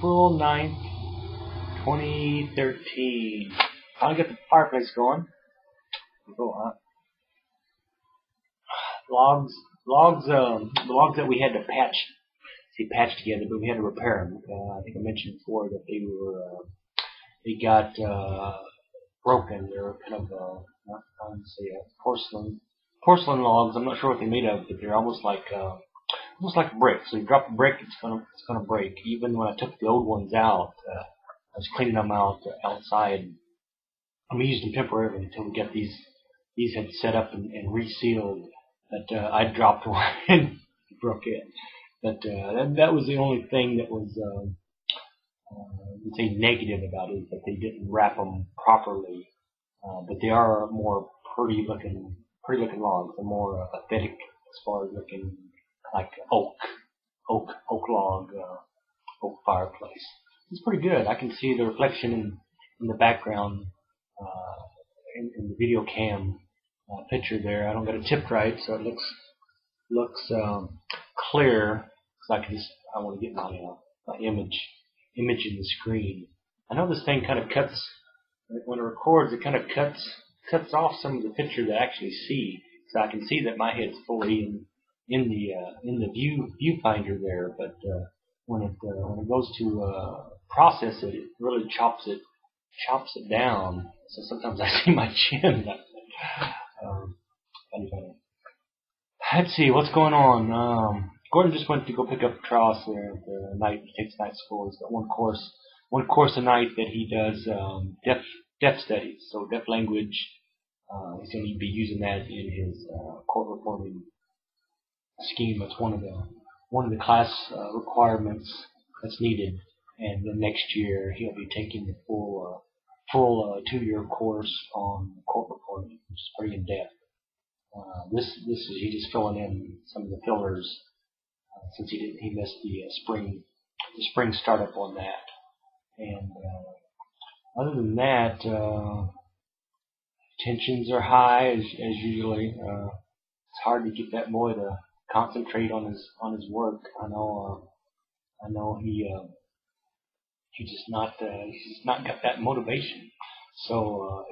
April 9th, 2013. Finally got the fireplace going. The logs that we had to patch together, but we had to repair them. I think I mentioned before that they got broken. They're kind of porcelain logs. I'm not sure what they're made of, but they're almost like brick. So you drop a brick, it's gonna break. Even when I took the old ones out, I was cleaning them out outside. I'm using them temporarily until we get these had set up and resealed. But I dropped one and broke it. But that was the only thing that was let's say negative about it, that they didn't wrap them properly. But they are more pretty looking logs. They're more aesthetic as far as looking like oak log, oak fireplace. It's pretty good. I can see the reflection in the background in the video cam picture there. I don't got it tipped right, so it looks clear. So I want to get my image in the screen. I know this thing kind of cuts when it records. It kind of cuts off some of the picture that I actually see, so I can see that my head's fully in the viewfinder there. But when it goes to process it, it really chops it down. So sometimes I see my chin. Let's see what's going on. Gordon just went to go pick up Tross there at the night. He takes night school. He's got one course a night that he does deaf studies, so deaf language. He's going to be using that in his court reporting scheme. That's one of the class requirements that's needed. And then next year he'll be taking the full 2-year course on court reporting, which is pretty in depth. This is he just filling in some of the fillers since he missed the spring startup on that. And other than that, tensions are high as usually. It's hard to get that boy to concentrate on his work. I know he's just not got that motivation. So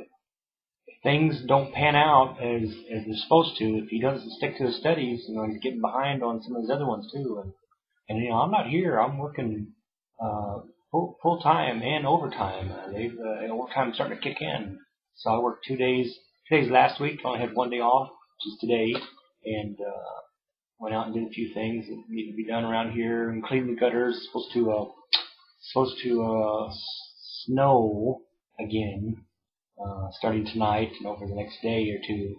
if things don't pan out as they're supposed to, if he doesn't stick to his studies, he's getting behind on some of his other ones too. And I'm not here. I'm working full time and overtime. Overtime's starting to kick in. So I worked 2 days. 2 days last week. I only had 1 day off, which is today, and went out and did a few things that need to be done around here and cleaned the gutters. Supposed to snow again, starting tonight and over the next day or two,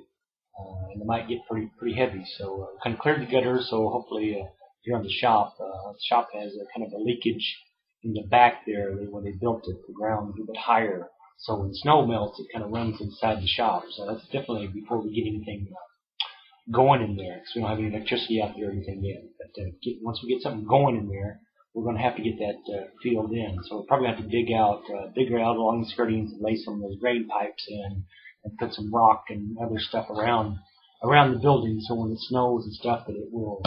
and it might get pretty heavy. So kind of cleared the gutters. So hopefully here on the shop has a kind of a leakage in the back there when they built it. The ground is a bit higher, so when snow melts, it kind of runs inside the shop. So that's definitely before we get anything going in there, because we don't have any electricity out there or anything yet. But once we get something going in there, we're going to have to get that filled in. So we'll probably have to dig out along the skirtings and lay some of those drain pipes in and put some rock and other stuff around the building, so when it snows and stuff, that it will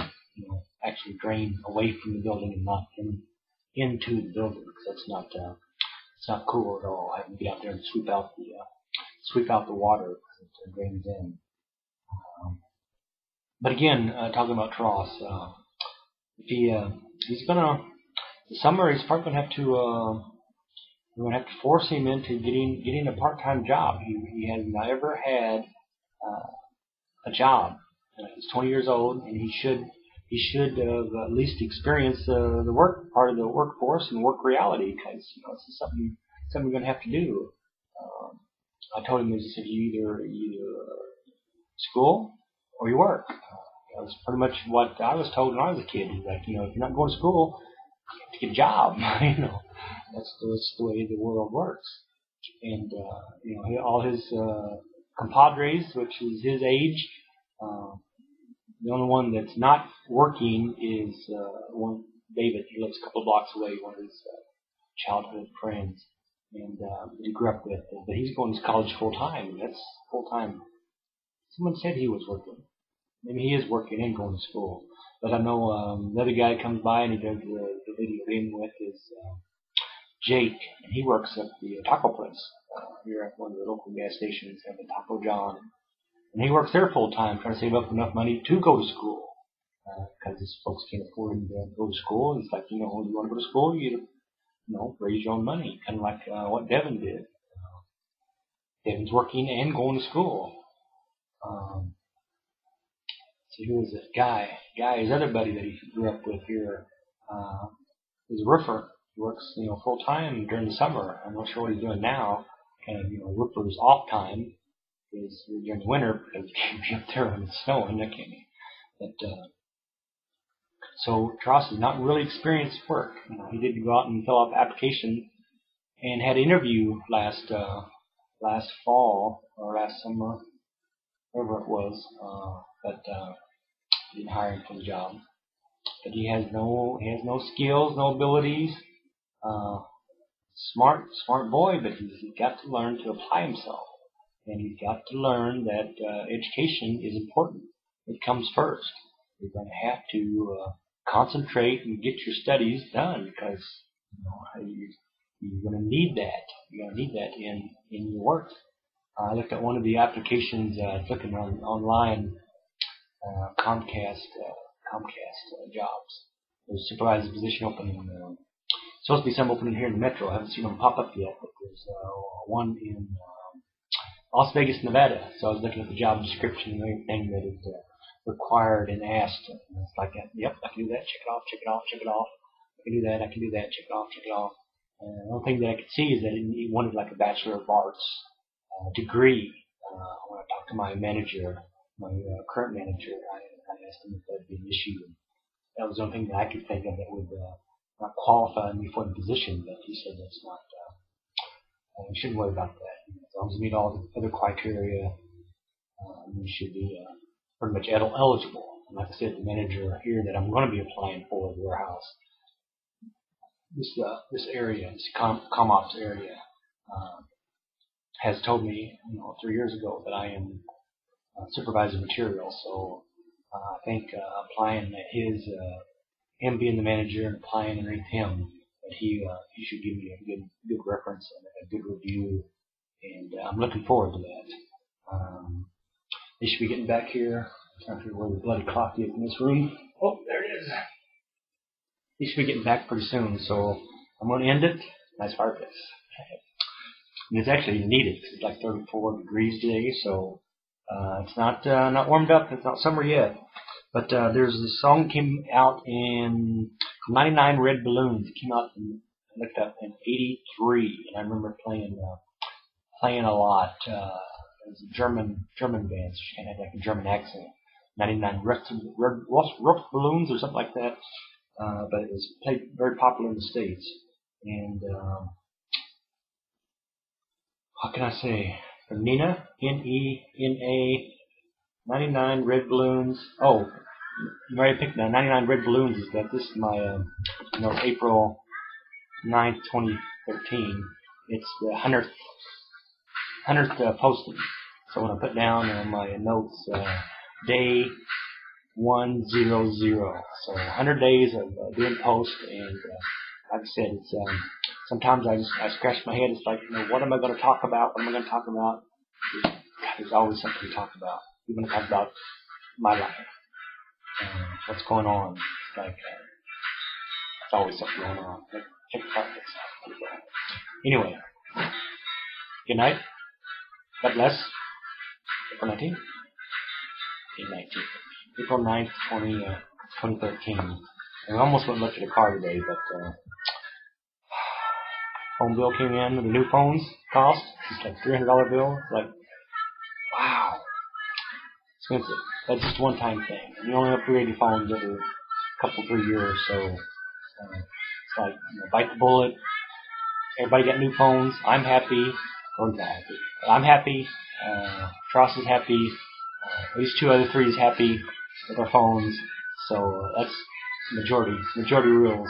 actually drain away from the building and not into the building, because it's not cool at all. I have to get out there and sweep out the water because it drains in. But again, talking about Tross, this summer he's probably gonna have to we're gonna have to force him into getting a part-time job. He has never had a job. He's 20 years old, and he should have at least experienced the work part of the workforce and work reality, because this is something we're gonna have to do. I told him, I said, you either school or you work. That's pretty much what I was told when I was a kid. He's like, if you're not going to school, you have to get a job. That's the way the world works. And all his compadres, which is his age, the only one that's not working is one David. He lives a couple of blocks away, one of his childhood friends, and he grew up with. But he's going to college full time. That's full time. Someone said he was working. Maybe he is working and going to school. But I know the other guy that comes by and he does the video game with is Jake, and he works at the taco place here at one of the local gas stations, at the Taco John. And he works there full time, trying to save up enough money to go to school. Because these folks can't afford to go to school. It's like, when you want to go to school, you raise your own money. Kind of like what Devin did. Devin's working and going to school. See, who is it? Guy, his other buddy that he grew up with here, is a roofer. He works, full time during the summer. I'm not sure what he's doing now. Kind of, roofer's off time is during the winter because he can't be up there when it's snowing. That can't be. But so Tross is not really experienced work. He did go out and fill out the application and had an interview last fall or last summer, whatever it was. But didn't hire him for the job. But he has no skills, no abilities. Smart boy, but he's got to learn to apply himself, and he's got to learn that education is important. It comes first. You're going to have to concentrate and get your studies done because you're going to need that. You're going to need that in your work. I looked at one of the applications, looking online, Comcast jobs. There's a supervisor position opening. Supposed to be some opening here in the metro. I haven't seen them pop up yet, but there's one in Las Vegas, Nevada. So I was looking at the job description and everything that it required and asked. And it's like, yep, I can do that. Check it off. Check it off. Check it off. I can do that. I can do that. Check it off. Check it off. And the only thing that I could see is that it wanted like a Bachelor of Arts degree. When I talked to my manager, my current manager, I asked him if that would be an issue. That was the only thing that I could think of that would not qualify me for the position, but he said that's not, you shouldn't worry about that. As long as you meet all the other criteria, you should be pretty much eligible. And like I said, the manager here that I'm going to be applying for the warehouse, this area, this ComOps area, has told me 3 years ago that I am supervising material, so I think applying him being the manager and applying underneath him, that he should give me a good reference and a good review, and I'm looking forward to that. They should be getting back here. I'm trying to figure where the bloody clock is in this room. Oh, there it is. They should be getting back pretty soon, so I'm going to end it. Nice fireplace. And it's actually needed. It's like 34 degrees today, so it's not warmed up. It's not summer yet. But there's this song that came out in 99 Red Balloons. It came out, I looked up, in 83, and I remember playing a lot. It was a German band, so she kind of had like a German accent. 99 Red Balloons or something like that. But it was played very popular in the States. And how can I say? From Nina, Nena, 99 Red Balloons. Oh, you already picked now. 99 Red Balloons is that this is my, April 9th, 2013. It's the 100th posting. So when I put down on my notes, day 100. So 100 days of doing post, and like I said, it's sometimes I scratch my head. It's like, what am I going to talk about? What am I going to talk about? There's always something to talk about. Even to talk about my life, what's going on. It's like there's always something going on. Like, check the topics out. Anyway, good night. God bless. April 19th. April 9th, 2013. And I almost went and looked at a car today, but phone bill came in with the new phones cost. It's like $300 bill. It's like, wow, expensive. That's just a one-time thing. And you only upgrade your phones every couple, 3 years, so it's like, bite the bullet. Everybody got new phones. I'm happy. Gordon's not happy. I'm happy. Tross is happy. At least 2 other 3 is happy with our phones. So that's majority rules.